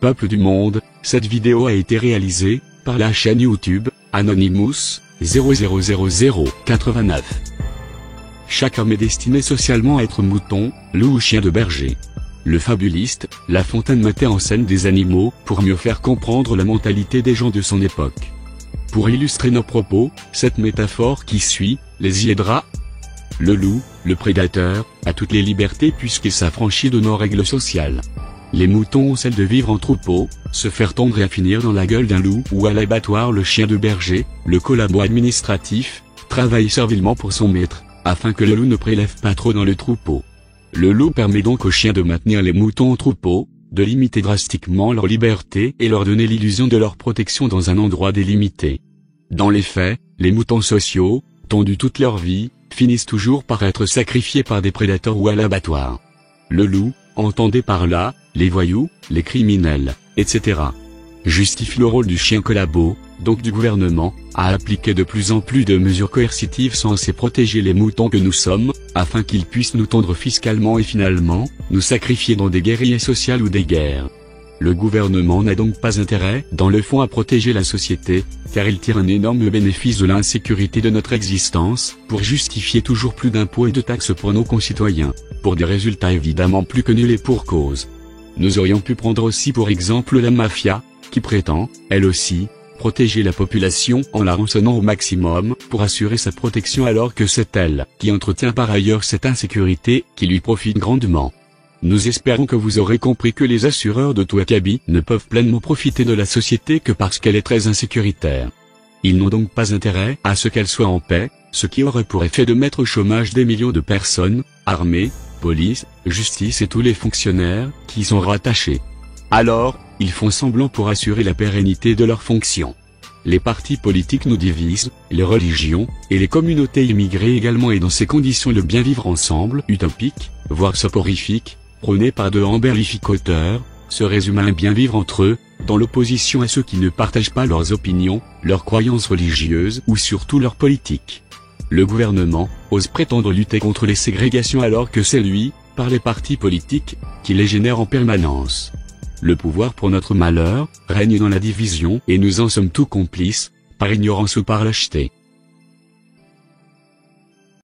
Peuple du monde, cette vidéo a été réalisée par la chaîne YouTube Anonymous 000089. Chaque homme est destiné socialement à être mouton, loup ou chien de berger. Le fabuliste La Fontaine mettait en scène des animaux pour mieux faire comprendre la mentalité des gens de son époque. Pour illustrer nos propos, cette métaphore qui suit les y aidera. Le loup, le prédateur, a toutes les libertés puisqu'il s'affranchit de nos règles sociales. Les moutons ont celle de vivre en troupeau, se faire tondre et à finir dans la gueule d'un loup ou à l'abattoir. Le chien de berger, le collabo administratif, travaille servilement pour son maître, afin que le loup ne prélève pas trop dans le troupeau. Le loup permet donc aux chiens de maintenir les moutons en troupeau, de limiter drastiquement leur liberté et leur donner l'illusion de leur protection dans un endroit délimité. Dans les faits, les moutons sociaux, tondus toute leur vie, finissent toujours par être sacrifiés par des prédateurs ou à l'abattoir. Le loup, entendez par là, les voyous, les criminels, etc., justifie le rôle du chien collabo, donc du gouvernement, à appliquer de plus en plus de mesures coercitives censées protéger les moutons que nous sommes, afin qu'ils puissent nous tondre fiscalement et finalement, nous sacrifier dans des guerrillas sociales ou des guerres. Le gouvernement n'a donc pas intérêt, dans le fond, à protéger la société, car il tire un énorme bénéfice de l'insécurité de notre existence, pour justifier toujours plus d'impôts et de taxes pour nos concitoyens, pour des résultats évidemment plus que nuls et pour cause. Nous aurions pu prendre aussi pour exemple la mafia, qui prétend, elle aussi, protéger la population en la rançonnant au maximum, pour assurer sa protection alors que c'est elle, qui entretient par ailleurs cette insécurité, qui lui profite grandement. Nous espérons que vous aurez compris que les assureurs de tout acabit ne peuvent pleinement profiter de la société que parce qu'elle est très insécuritaire. Ils n'ont donc pas intérêt à ce qu'elle soit en paix, ce qui aurait pour effet de mettre au chômage des millions de personnes, armée, police, justice et tous les fonctionnaires qui y sont rattachés. Alors, ils font semblant pour assurer la pérennité de leurs fonctions. Les partis politiques nous divisent, les religions, et les communautés immigrées également, et dans ces conditions le bien vivre ensemble, utopique, voire soporifique, prôné par de emberlificateurs, se résume à un bien vivre entre eux, dans l'opposition à ceux qui ne partagent pas leurs opinions, leurs croyances religieuses ou surtout leur politique. Le gouvernement ose prétendre lutter contre les ségrégations alors que c'est lui, par les partis politiques, qui les génère en permanence. Le pouvoir pour notre malheur, règne dans la division et nous en sommes tous complices, par ignorance ou par lâcheté.